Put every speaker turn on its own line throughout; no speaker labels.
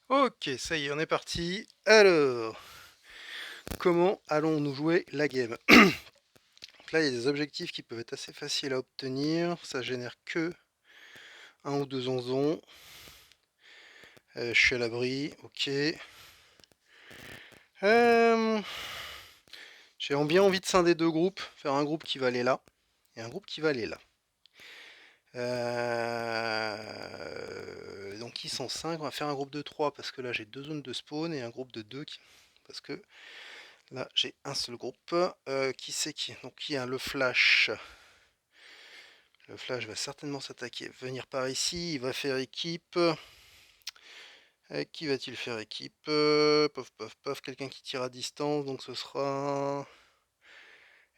Ok, ça y est, on est parti. Alors, comment allons-nous jouer la game? Donc là, il y a des objectifs qui peuvent être assez faciles à obtenir. Ça génère que un ou deux onzons. Je suis à l'abri, ok. Euh, J'ai bien envie de scinder deux groupes. Faire un groupe qui va aller là et un groupe qui va aller là. Donc ils sont 5, on va faire un groupe de 3 parce que là j'ai deux zones de spawn et un groupe de 2 parce que là j'ai un seul groupe. Qui c'est qui? Donc il y a le flash. Le flash va certainement s'attaquer, venir par ici, il va faire équipe. Avec qui va-t-il faire équipe? Pof pof pof, quelqu'un qui tire à distance, donc ce sera...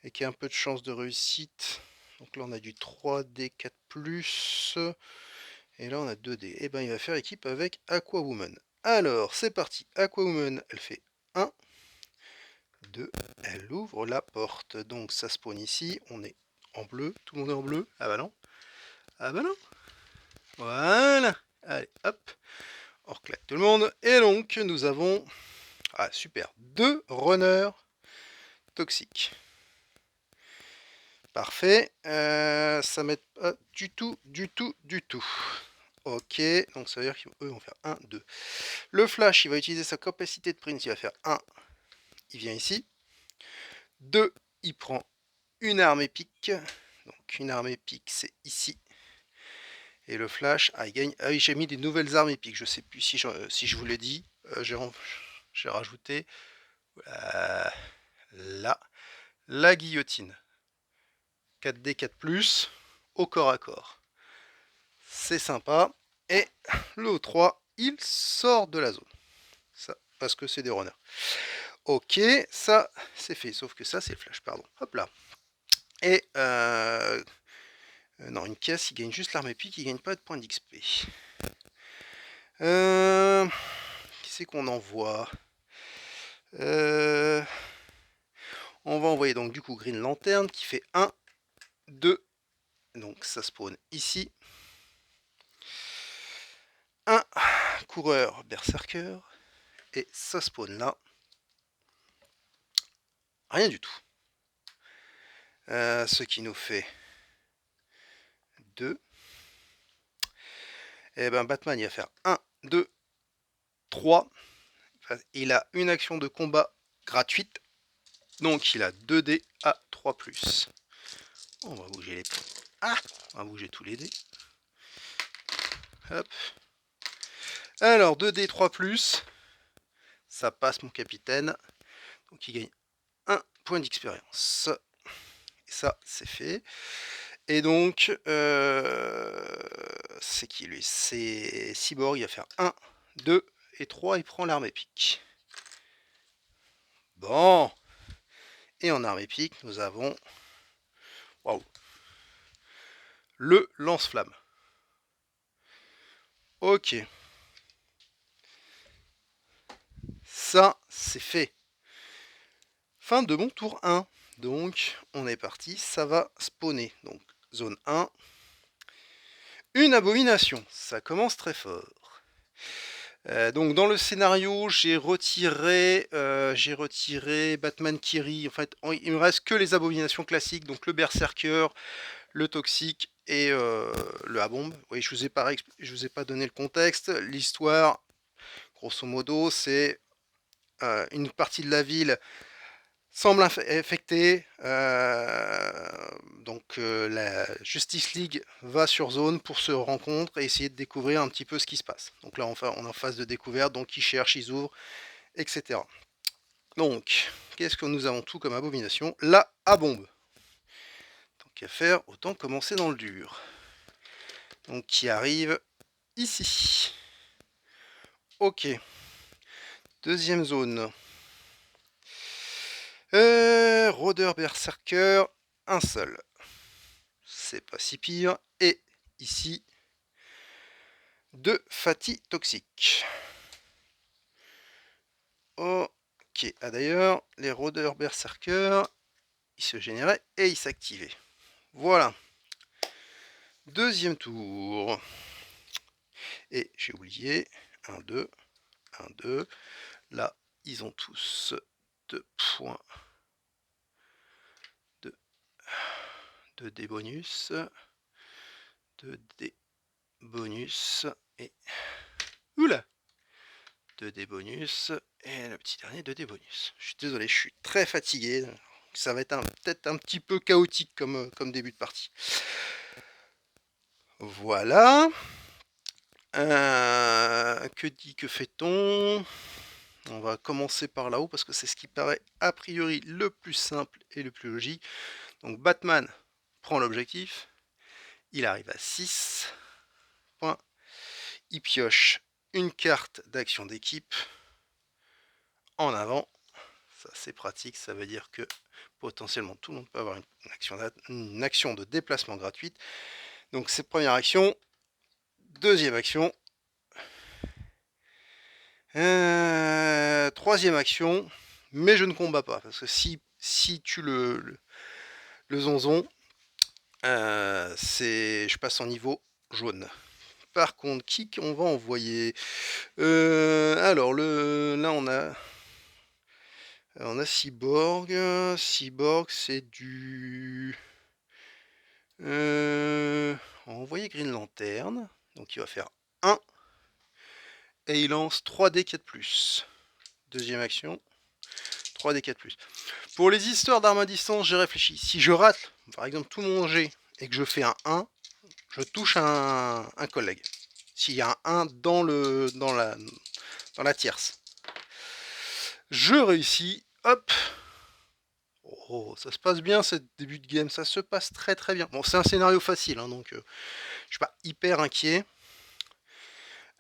Et qui a un peu de chance de réussite. Donc là on a du 3D4+. Et là on a 2D. Et ben il va faire équipe avec Aquawoman. Alors c'est parti, Aquawoman elle fait 1, 2, elle ouvre la porte. Donc ça spawn ici, on est en bleu, tout le monde est en bleu. Ah bah non, ah bah non. Voilà, allez hop, on reclaque tout le monde. Et donc nous avons, ah super, deux runners toxiques. Parfait, ça m'aide pas du tout, du tout, du tout. Ok, donc ça veut dire qu'eux vont faire 1, 2. Le flash, il va utiliser sa capacité de print, il va faire 1, il vient ici. 2, il prend une arme épique. Donc une arme épique, c'est ici. Et le flash, ah, il gagne. Ah oui, j'ai mis des nouvelles armes épiques. Je sais plus si je vous l'ai dit. J'ai rajouté là la guillotine. 4D 4+, au corps à corps. C'est sympa. Et le 3, il sort de la zone. Ça, parce que c'est des runners. Ok, ça c'est fait. Sauf que ça c'est le flash, pardon. Hop là. Et non, une caisse, il gagne juste l'arme épique, il gagne pas de points d'XP. Qui c'est qu'on envoie? On va envoyer donc du coup Green Lantern qui fait 1, 2. Donc ça spawn ici. Un coureur berserker. Et ça spawn là. Rien du tout. Ce qui nous fait 2. Et ben Batman il va faire 1, 2, 3. Il a une action de combat gratuite. Donc il a 2D à 3+. On va bouger les... Ah, on va bouger tous les dés. Hop. Alors 2D 3+. Ça passe mon capitaine. Donc il gagne 1 point d'expérience. Et ça, c'est fait. Et donc, c'est qui lui? C'est Cyborg, il va faire 1, 2 et 3, il prend l'arme épique. Bon. Et en arme épique, nous avons... Waouh. Le lance-flamme. Ok. Ça, c'est fait. Fin de mon tour 1. Donc, on est parti, ça va spawner. Donc, zone 1. Une abomination. Ça commence très fort. Donc dans le scénario, j'ai retiré Batman Kiri. En fait, il me reste que les abominations classiques, donc le Berserker, le Toxique et le A-Bombe. Oui, je vous ai pas donné le contexte. L'histoire, grosso modo, c'est une partie de la ville semble infectée. Donc la Justice League va sur zone pour se rencontrer et essayer de découvrir un petit peu ce qui se passe. Donc là, on est en phase de découverte, donc ils cherchent, ils ouvrent, etc. Donc, qu'est-ce que nous avons tout comme abomination? La A-bombe. Tant qu'à faire, autant commencer dans le dur. Donc, qui arrive ici. Ok. Deuxième zone. Rôdeur Berserker, un seul. C'est pas si pire. Et ici, deux Fati toxiques. Ok. Ah d'ailleurs, les rôdeurs Berserker, ils se généraient et ils s'activaient. Voilà. Deuxième tour. Et j'ai oublié. 1, 2. 1, 2. Là, ils ont tous 2 points de 2D bonus. 2D bonus. Et... Oula! 2D bonus. Et le petit dernier 2D bonus. Je suis désolé, je suis très fatigué. Ça va être peut-être un petit peu chaotique comme début de partie. Voilà. Que fait-on? On va commencer par là-haut parce que c'est ce qui paraît a priori le plus simple et le plus logique. Donc Batman prend l'objectif. Il arrive à 6 points. Il pioche une carte d'action d'équipe en avant. Ça c'est pratique, ça veut dire que potentiellement tout le monde peut avoir une action de déplacement gratuite. Donc c'est première action. Deuxième action. Troisième action. Mais je ne combats pas. Parce que si tu le zonzon, je passe en niveau jaune. Par contre, qui on va envoyer? Alors, là, on a Cyborg. Cyborg, c'est du... on va envoyer Green Lantern. Donc, il va faire 1. Et il lance 3D 4+. Deuxième action. 3D 4+. Pour les histoires d'armes à distance, j'ai réfléchi. Si je rate, par exemple, tout mon jet et que je fais un 1, je touche un collègue. S'il y a un 1 dans la tierce. Je réussis. Hop. Oh, ça se passe bien, ce début de game. Ça se passe très très bien. Bon, c'est un scénario facile, hein, donc je suis pas hyper inquiet.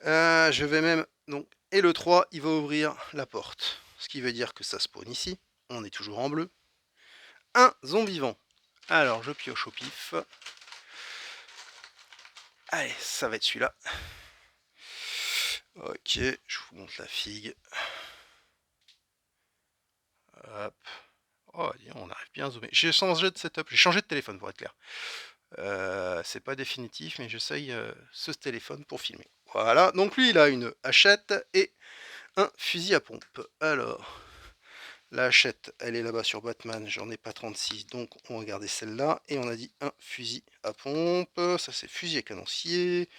Je vais même... Donc, et le 3, il va ouvrir la porte. Ce qui veut dire que ça spawn ici. On est toujours en bleu. Un zombie vivant. Alors, je pioche au pif. Allez, ça va être celui-là. Ok, je vous montre la figue. Hop. Oh, on arrive bien à zoomer. J'ai changé de setup, j'ai changé de téléphone pour être clair. C'est pas définitif, mais j'essaye ce téléphone pour filmer. Voilà, donc lui il a une hachette et un fusil à pompe. Alors, la hachette, elle est là-bas sur Batman, j'en ai pas 36, donc on va garder celle-là. Et on a dit un fusil à pompe, ça c'est fusil à canoncier.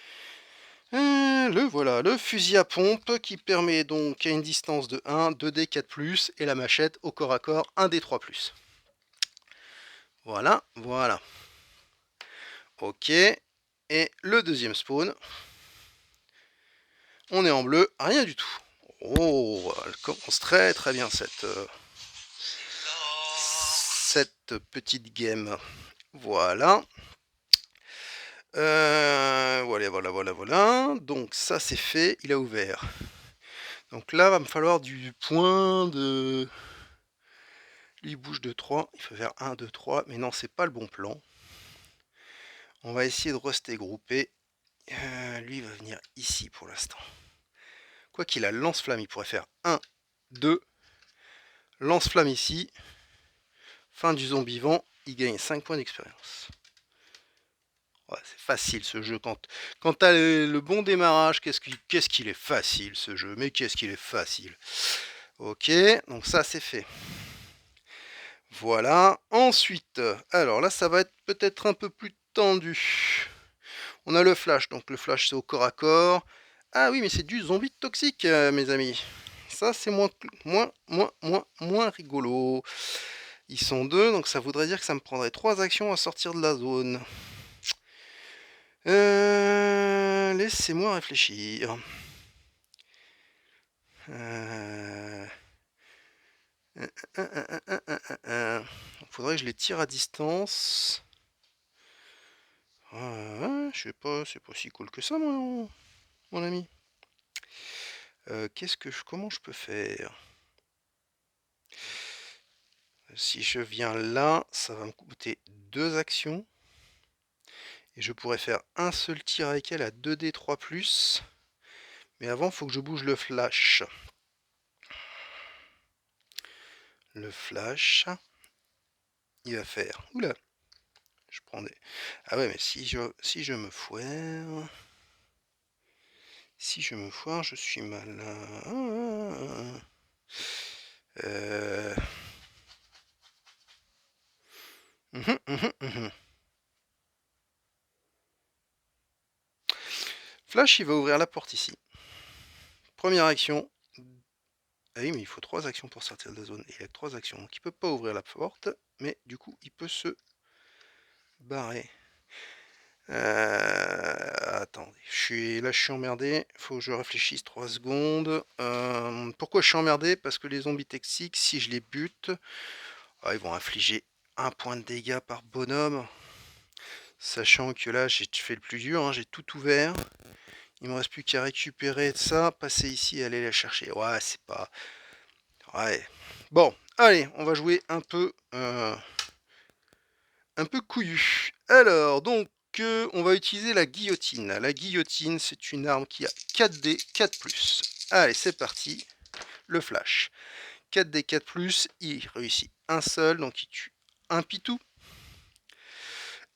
Le voilà, le fusil à pompe qui permet donc à une distance de 1, 2D 4+, et la machette au corps à corps 1D 3+. Voilà, voilà. Ok, et le deuxième spawn, on est en bleu, rien du tout. Oh, elle commence très très bien cette petite game. Voilà. Voilà. Donc ça c'est fait, il a ouvert. Donc là, va me falloir du point de... Lui il bouge de 3, il faut faire 1, 2, 3, mais non, c'est pas le bon plan. On va essayer de rester groupé. Lui il va venir ici pour l'instant. Quoi qu'il a lance-flamme, il pourrait faire 1, 2, lance-flamme ici. Fin du zombie vivant, il gagne 5 points d'expérience. Ouais, c'est facile ce jeu. Quand t'as le bon démarrage, qu'est-ce qu'il est facile ce jeu. Mais qu'est-ce qu'il est facile. Ok, donc ça c'est fait. Voilà. Ensuite, alors là ça va être peut-être un peu plus tendu. On a le flash, donc le flash c'est au corps à corps. Ah oui, mais c'est du zombie toxique, mes amis. Ça c'est moins rigolo. Ils sont 2, donc ça voudrait dire que ça me prendrait 3 actions à sortir de la zone. Laissez-moi réfléchir. Faudrait que je les tire à distance. Je sais pas, c'est pas si cool que ça, mon ami. Comment je peux faire? Si je viens là, ça va me coûter 2 actions. Et je pourrais faire un seul tir avec elle à 2D 3+. Mais avant, il faut que je bouge le flash. Le flash, il va faire... Oula, je prends des... Ah ouais, mais si je me foire... Si je me foire, je suis malin. Euh... Flash, il va ouvrir la porte ici. Première action. Ah oui, mais il faut 3 actions pour sortir de la zone. Et il a que 3 actions. Donc il peut pas ouvrir la porte. Mais du coup, il peut se barrer. Attendez. Là, je suis emmerdé. Faut que je réfléchisse 3 secondes. Pourquoi je suis emmerdé? Parce que les zombies toxiques, si je les bute, ils vont infliger 1 point de dégâts par bonhomme. Sachant que là, j'ai fait le plus dur. J'ai tout ouvert. Il me reste plus qu'à récupérer de ça, passer ici et aller la chercher. Ouais, c'est pas... Ouais. Bon, allez, on va jouer un peu couillu. Alors, donc, on va utiliser la guillotine. La guillotine, c'est une arme qui a 4D, 4+. Allez, c'est parti. Le flash. 4D, 4+, il réussit un seul, donc il tue un pitou.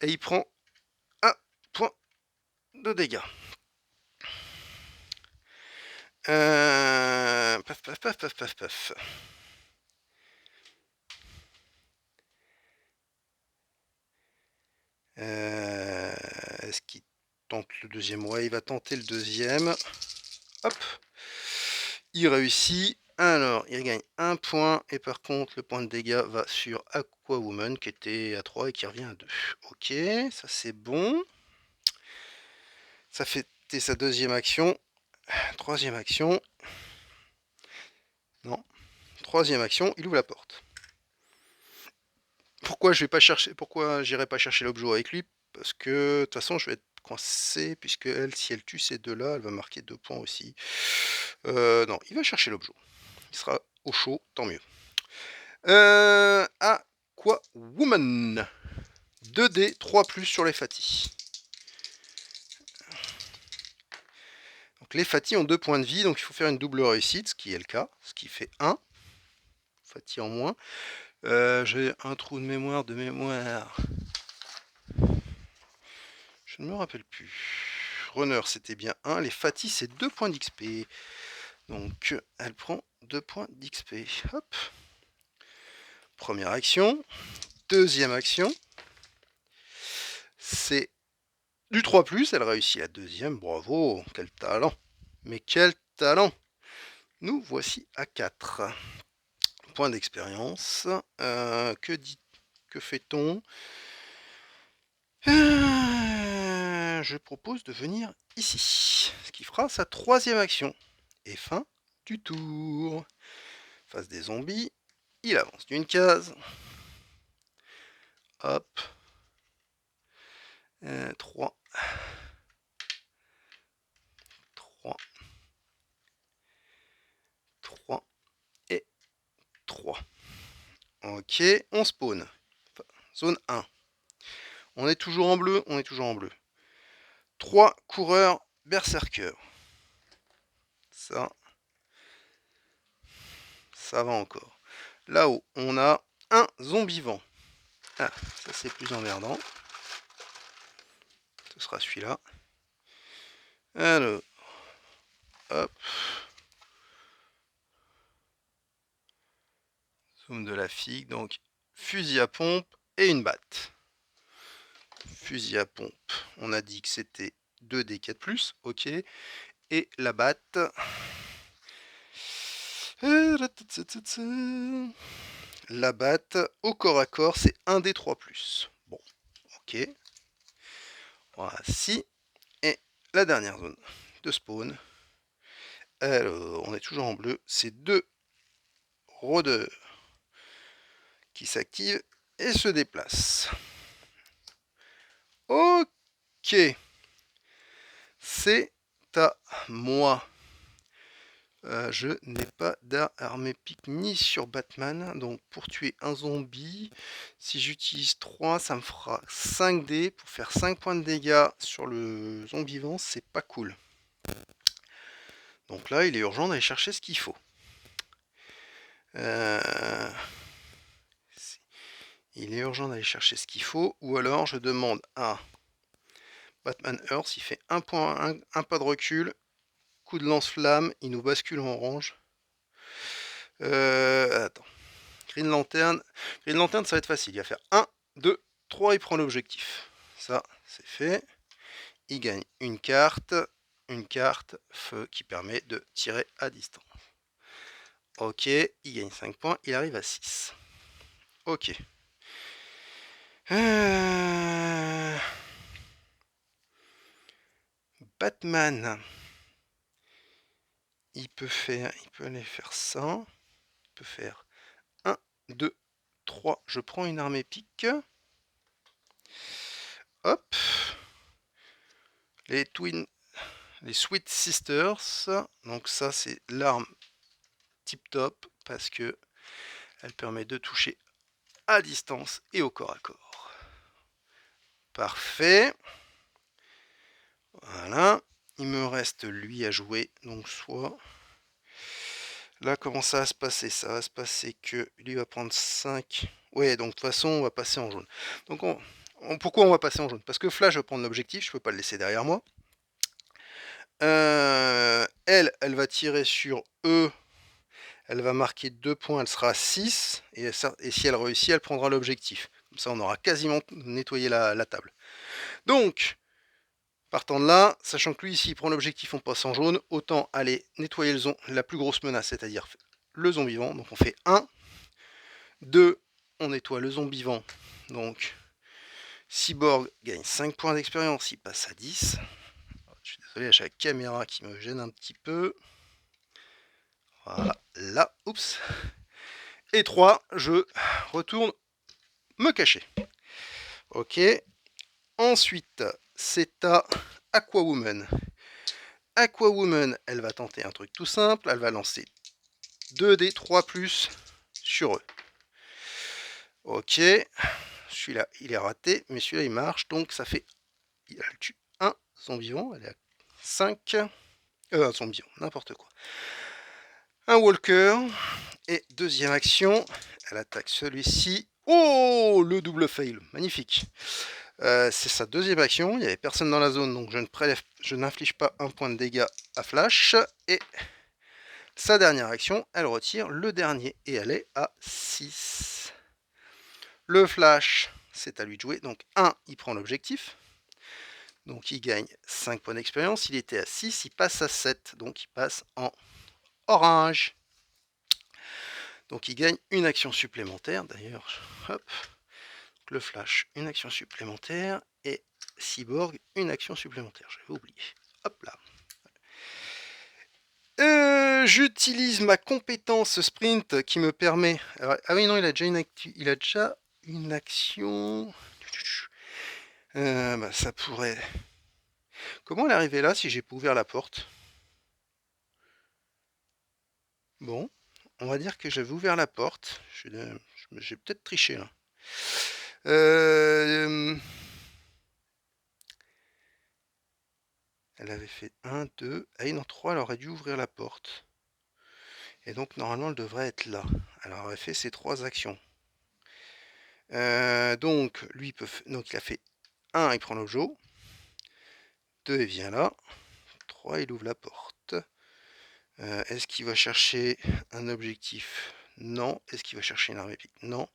Et il prend 1 point de dégâts. Paf, paf, paf, paf, paf, paf. Est-ce qu'il tente le deuxième? Ouais, il va tenter le deuxième. Hop. Il réussit. Alors, il gagne 1 point. Et par contre, le point de dégâts va sur Aquawoman qui était à 3 et qui revient à 2. Ok, ça c'est bon. Ça fait sa deuxième action. Troisième action. Non. Troisième action, il ouvre la porte. Pourquoi je vais pas chercher, pourquoi j'irai pas chercher l'objet avec lui? Parce que de toute façon, je vais être coincé, puisque elle, si elle tue ces deux-là, elle va marquer 2 points aussi. Non, il va chercher l'objet. Il sera au chaud, tant mieux. Aquawoman. 2D, 3+ sur les Fati. Donc les Fati ont 2 points de vie, donc il faut faire une double réussite, ce qui est le cas, ce qui fait 1. Fati en moins. J'ai un trou de mémoire Je ne me rappelle plus. Runner, c'était bien 1. Les Fati, c'est 2 points d'XP. Donc, elle prend 2 points d'XP. Hop. Première action. Deuxième action. C'est du 3+. Elle réussit la deuxième. Bravo. Quel talent. Mais quel talent. Nous voici à 4 points d'expérience. Que fait-on? Je propose de venir ici, ce qui fera sa troisième action. Et fin du tour. Face des zombies, il avance d'une case. Hop. 3. 3. 3. Et 3. Ok, on spawn. Zone 1. On est toujours en bleu, 3 coureurs berserkers. Ça va encore. Là-haut, on a un zombie vent. Ah, ça c'est plus emmerdant. Ce sera celui-là. Alors, hop. Zoom de la figue, donc fusil à pompe et une batte. Fusil à pompe, on a dit que c'était 2D4+, ok. Et la batte... La batte, au corps à corps, c'est 1D3+. Bon, ok. Voici. Et la dernière zone de spawn. Alors, on est toujours en bleu. C'est 2 rôdeurs qui s'activent et se déplacent. Ok. C'est à moi. Je n'ai pas d'arme épique ni sur Batman. Donc pour tuer un zombie, si j'utilise 3, ça me fera 5D. Pour faire 5 points de dégâts sur le zombie vent, c'est pas cool. Donc là, il est urgent d'aller chercher ce qu'il faut. Il est urgent d'aller chercher ce qu'il faut. Ou alors je demande à Batman Earth, il fait un pas de recul. coup de lance-flamme, il nous bascule en orange. Attends. Green Lantern. Green Lantern, ça va être facile. Il va faire 1, 2, 3, il prend l'objectif. Ça, c'est fait. Il gagne une carte feu qui permet de tirer à distance. Ok, il gagne 5 points, il arrive à 6. Ok. Batman. Il peut aller faire ça. Il peut faire 1, 2, 3. Je prends une arme épique. Hop. Les Sweet Sisters. Donc ça, c'est l'arme tip top parce que elle permet de toucher à distance et au corps à corps. Parfait. Voilà. Il me reste lui à jouer. Donc soit... Là, comment ça va se passer? Ça va se passer que lui va prendre 5. Ouais, donc de toute façon, on va passer en jaune. Donc pourquoi on va passer en jaune? Parce que Flash va prendre l'objectif, je peux pas le laisser derrière moi. Elle va tirer sur E. Elle va marquer 2 points, elle sera à 6. Et si elle réussit, elle prendra l'objectif. Comme ça, on aura quasiment nettoyé la table. Donc, partant de là, sachant que lui, ici, il prend l'objectif, on passe en jaune, autant aller nettoyer la plus grosse menace, c'est-à-dire le zombie vivant. Donc on fait 1, 2, on nettoie le zombie vivant. Donc, Cyborg gagne 5 points d'expérience, il passe à 10. Je suis désolé, j'ai la caméra qui me gêne un petit peu. Voilà, là, oups. Et 3, je retourne me cacher. Ok. Ensuite, c'est à Aquawoman. Aquawoman, elle va tenter un truc tout simple. Elle va lancer 2D 3+ sur eux. Ok. Celui-là, il est raté, mais celui-là, il marche. Donc, ça fait... Il tue un zombie vivant. Elle est à 5. Un zombie vivant, n'importe quoi. Un walker. Et deuxième action, elle attaque celui-ci. Oh, le double fail. Magnifique. C'est sa deuxième action. Il n'y avait personne dans la zone, donc je n'inflige pas un point de dégâts à Flash. Et sa dernière action, elle retire le dernier. Et elle est à 6. Le Flash, c'est à lui de jouer. Donc 1, il prend l'objectif. Donc il gagne 5 points d'expérience. Il était à 6, il passe à 7. Donc il passe en orange. Donc il gagne une action supplémentaire. D'ailleurs, hop. Le Flash, une action supplémentaire. Et Cyborg, une action supplémentaire. J'avais oublié. Hop là. J'utilise ma compétence sprint qui me permet... Alors, ah oui, non, il a déjà une action... Bah, ça pourrait... Comment elle est arrivée là si j'ai pas ouvert la porte? Bon, on va dire que j'avais ouvert la porte. J'ai peut-être triché là. Elle avait fait 1, 2... Ah non, 3, elle aurait dû ouvrir la porte. Et donc normalement elle devrait être là. Elle aurait fait ces 3 actions. Donc lui donc il a fait 1, il prend l'objet. 2, il vient là. 3, il ouvre la porte. Est-ce qu'il va chercher un objectif? Non. Est-ce qu'il va chercher une arme épique? Non.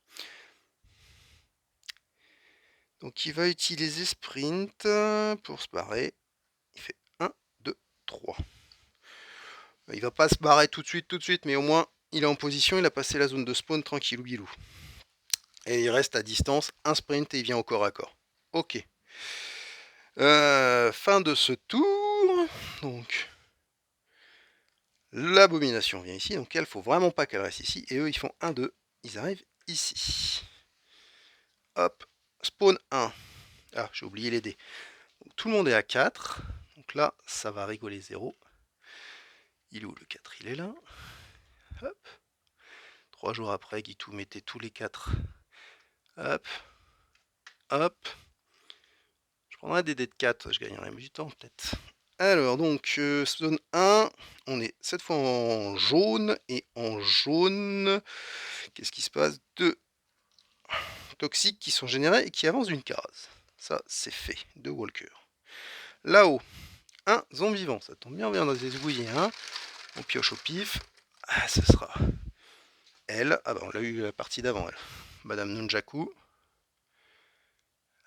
Donc il va utiliser sprint pour se barrer. Il fait 1, 2, 3. Il va pas se barrer tout de suite, mais au moins il est en position, il a passé la zone de spawn tranquillou bilou. Et il reste à distance, un sprint et il vient au corps à corps. Ok. Fin de ce tour. Donc l'abomination vient ici, donc elle, faut vraiment pas qu'elle reste ici. Et eux, ils font 1, 2, ils arrivent ici. Hop, spawn 1. Ah, j'ai oublié les dés. Donc, tout le monde est à 4. Donc là, ça va rigoler 0. Il est où le 4? Il est là. Hop. 3 jours après, Guitou mettait tous les 4. Hop. Hop. Je prendrai des dés de 4, je gagnerai du temps peut-être. Alors, donc, zone 1, on est cette fois en jaune. Et en jaune, qu'est-ce qui se passe? 2 toxiques qui sont générés et qui avancent d'une case. Ça, c'est fait. 2 walkers. Là-haut, un zombie vivant. Ça tombe bien, on vient de désouiller un. On pioche au pif. Ah, ce sera elle. Ah bah on l'a eu la partie d'avant, elle. Madame Nunjaku.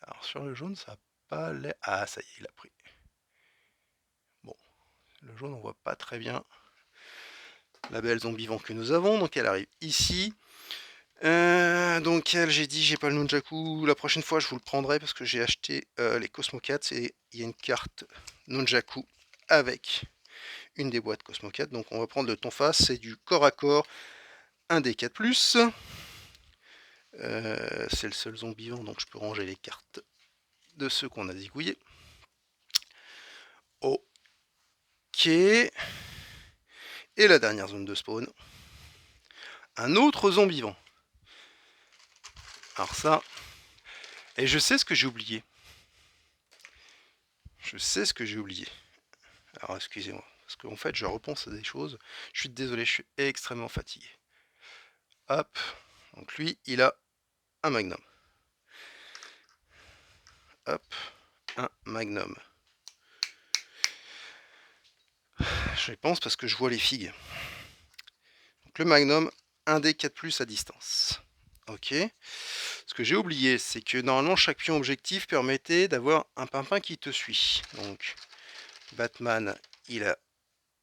Alors sur le jaune, ça n'a pas l'air... Ah, ça y est, il a pris. Bon, le jaune, on voit pas très bien la belle zombie vivant que nous avons. Donc elle arrive ici. Donc elle, j'ai dit, j'ai pas le Nunjaku. La prochaine fois, je vous le prendrai parce que j'ai acheté les Cosmocats et il y a une carte Nunjaku avec une des boîtes Cosmocat. Donc on va prendre le Tonfa, c'est du corps à corps, un des 4+. C'est le seul zombie vivant, donc je peux ranger les cartes de ceux qu'on a zigouillés. Ok. Et la dernière zone de spawn. Un autre zombie vivant. Alors ça... Et je sais ce que j'ai oublié. Je sais ce que j'ai oublié. Alors excusez-moi. Parce qu'en fait, je repense à des choses. Je suis désolé, je suis extrêmement fatigué. Hop. Donc lui, il a un magnum. Hop. Un magnum. Je pense parce que je vois les figues. Donc le magnum, un des 4+ à distance. Ok. Ce que j'ai oublié, c'est que normalement chaque pion objectif permettait d'avoir un pimpin qui te suit. Donc Batman, il a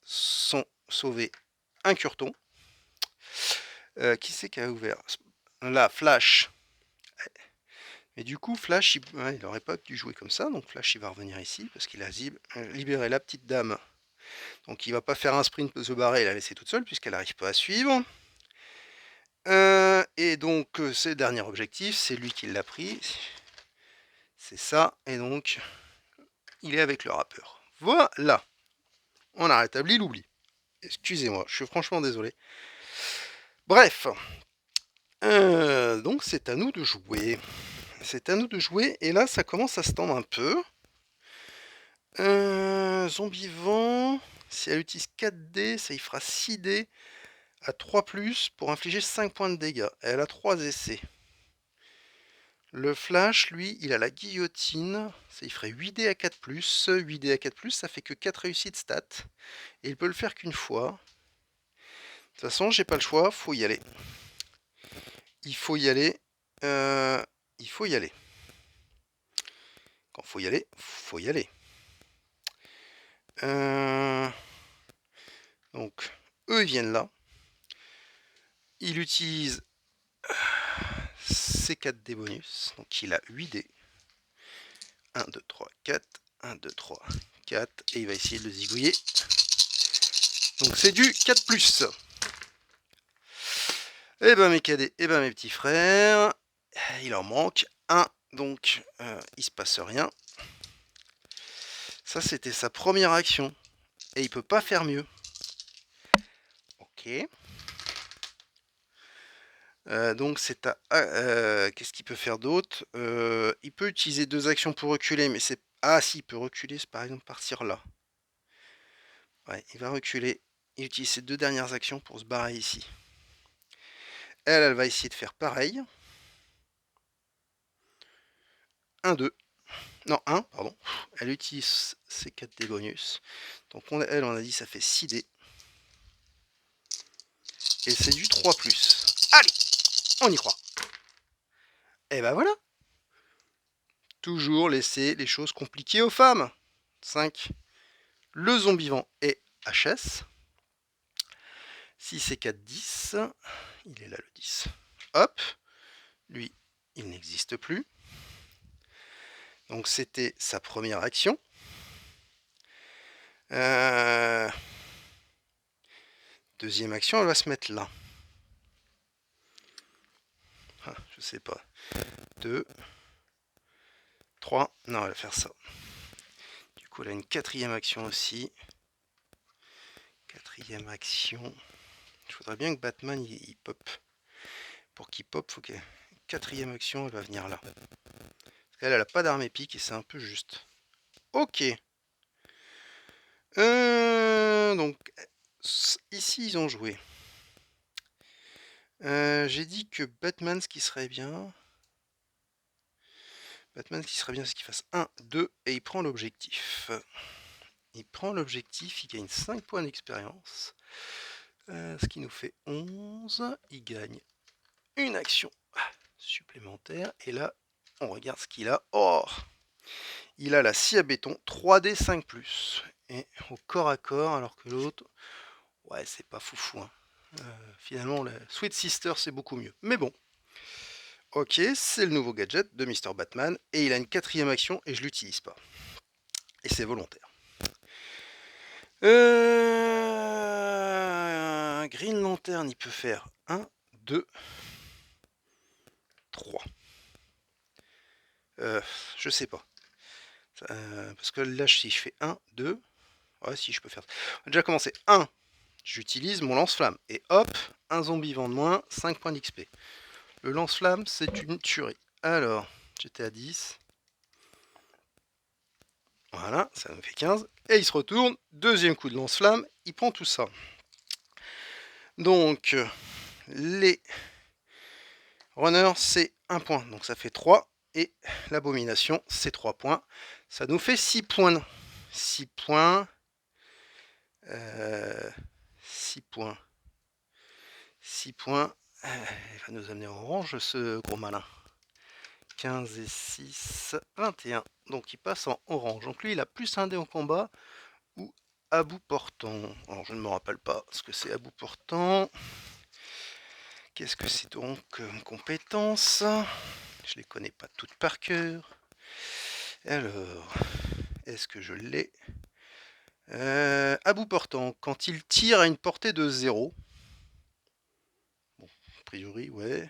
sauvé un curton. Qui c'est qui a ouvert? Là, Flash. Mais du coup, Flash, il n'aurait pas dû jouer comme ça. Donc Flash, il va revenir ici parce qu'il a libéré la petite dame. Donc il va pas faire un sprint se barrer et la laisser toute seule puisqu'elle n'arrive pas à suivre. Et donc, c'est le dernier objectif, c'est lui qui l'a pris. C'est ça, et donc, il est avec le rappeur. Voilà, on a rétabli l'oubli. Excusez-moi, je suis franchement désolé. Bref, donc c'est à nous de jouer. C'est à nous de jouer, et là, ça commence à se tendre un peu. Zombie vent, si elle utilise 4D, ça y fera 6D à 3+, pour infliger 5 points de dégâts. Elle a 3 essais. Le flash, lui, il a la guillotine, ça il ferait 8D à 4+, 8D à 4+, ça fait que 4 réussites stats, et il peut le faire qu'une fois. De toute façon, j'ai pas le choix, faut y aller. Il faut y aller, il faut y aller. Quand faut y aller, faut y aller. Donc, eux, ils viennent là. Il utilise ses 4D bonus, donc il a 8D. 1, 2, 3, 4, 1, 2, 3, 4, et il va essayer de le zigouiller. Donc c'est du 4+. Eh ben mes cadets, eh ben mes petits frères, il en manque un, donc il se passe rien. Ça c'était sa première action, et il peut pas faire mieux. Ok. Donc c'est à... qu'est-ce qu'il peut faire d'autre? Il peut utiliser 2 actions pour reculer, mais c'est... Ah si, il peut reculer, c'est par exemple partir là. Ouais, il va reculer, il utilise ses 2 dernières actions pour se barrer ici. Elle va essayer de faire pareil. 1, 2. Non, 1, pardon. Elle utilise ses 4D bonus. Donc elle, on a dit ça fait 6D. Et c'est du 3+. Allez, on y croit. Et ben voilà. Toujours laisser les choses compliquées aux femmes. 5. Le zombie vivant est HS. 6 et 4, 10. Il est là le 10. Hop. Lui, il n'existe plus. Donc c'était sa première action. Deuxième action, elle va se mettre là. Ah, je sais pas. 2. 3. Non, elle va faire ça. Du coup, elle a une quatrième action aussi. Quatrième action. Il faudrait bien que Batman il pop. Pour qu'il pop, faut que... Quatrième action, elle va venir là. Parce qu'elle, elle a pas d'arme épique et c'est un peu juste. Ok. Donc, ici, ils ont joué. J'ai dit que Batman, ce qui serait bien... Batman, ce qui serait bien, c'est qu'il fasse 1, 2, et il prend l'objectif. il prend l'objectif, il gagne 5 points d'expérience. Ce qui nous fait 11. Il gagne une action supplémentaire. Et là, on regarde ce qu'il a. Oh, il a la scie à béton 3D 5+. Et au corps à corps, alors que l'autre, ouais, c'est pas foufou. Hein. Finalement, la Sweet Sister, c'est beaucoup mieux. Mais bon. Ok, c'est le nouveau gadget de Mr. Batman. Et il a une 4e action et je l'utilise pas. Et c'est volontaire. Green Lantern, il peut faire 1, 2, 3. Je sais pas. Parce que là, si je fais 1, 2... Ouais, si je peux faire... On a déjà commencé. 1, j'utilise mon lance-flamme. Et hop, un zombie vent de moins, 5 points d'XP. Le lance-flamme, c'est une tuerie. Alors, j'étais à 10. Voilà, ça nous fait 15. Et il se retourne. Deuxième coup de lance-flamme. Il prend tout ça. Donc, les runners, c'est 1 point. Donc, ça fait 3. Et l'abomination, c'est 3 points. Ça nous fait 6 points. 6 points. 6 points. 6 points. Il va nous amener en orange, ce gros malin. 15 et 6, 21. Donc il passe en orange. Donc lui, il a plus un dé en combat ou à bout portant. Alors je ne me rappelle pas ce que c'est à bout portant. Qu'est-ce que c'est donc comme compétence? Je les connais pas toutes par cœur. Alors, est-ce que je l'ai? À bout portant, quand il tire à une portée de 0. Bon, a priori, ouais.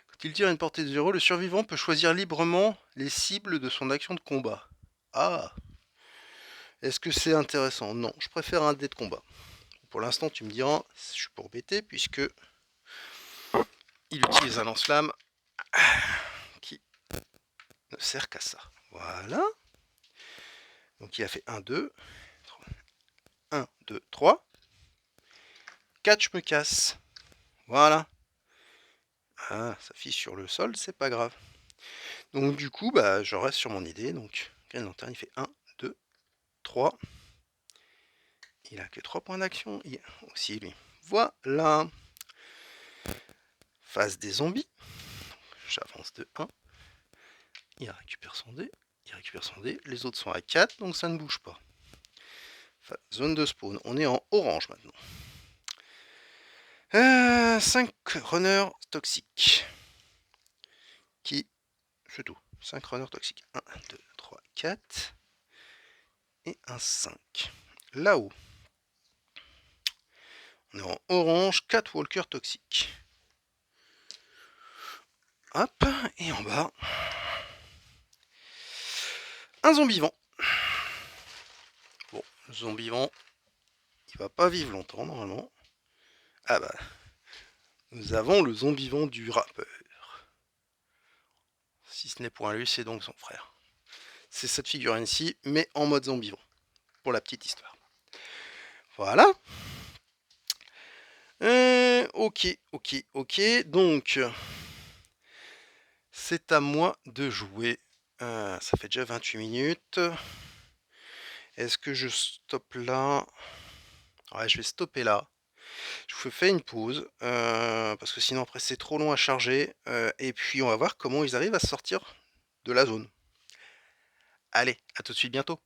Quand il tire à une portée de 0, le survivant peut choisir librement les cibles de son action de combat. Ah! Est-ce que c'est intéressant? Non, je préfère un dé de combat. Pour l'instant, tu me diras, je suis pour bêter, puisque il utilise un lance-flamme qui ne sert qu'à ça. Voilà. Donc il a fait 1, 2, 1, 2, 3. 4, je me casse. Voilà. Ah, ça fiche sur le sol, c'est pas grave. Donc du coup, bah, je reste sur mon idée. Donc Green Lantern, il fait 1, 2, 3. Il a que 3 points d'action. Aussi, lui. Voilà. Phase des zombies. J'avance de 1. Il récupère son dé. Il récupère son dé. Les autres sont à 4, donc ça ne bouge pas. Enfin, zone de spawn. On est en orange maintenant. 5 runners toxiques. C'est tout. 5 runners toxiques. 1, 2, 3, 4. Et un 5. Là-haut. On est en orange. 4 walkers toxiques. Hop. Et en bas. Un zombie vivant. Bon, le zombie vivant, il va pas vivre longtemps normalement. Ah bah. Nous avons le zombie vivant du rappeur. Si ce n'est point lui, c'est donc son frère. C'est cette figurine-ci, mais en mode zombie vivant. Pour la petite histoire. Voilà. Ok. Donc, c'est à moi de jouer. Ça fait déjà 28 minutes. Est-ce que je stoppe là? Ouais, je vais stopper là. Je vous fais une pause. Parce que sinon, après, c'est trop long à charger. Et puis, on va voir comment ils arrivent à sortir de la zone. Allez, à tout de suite bientôt.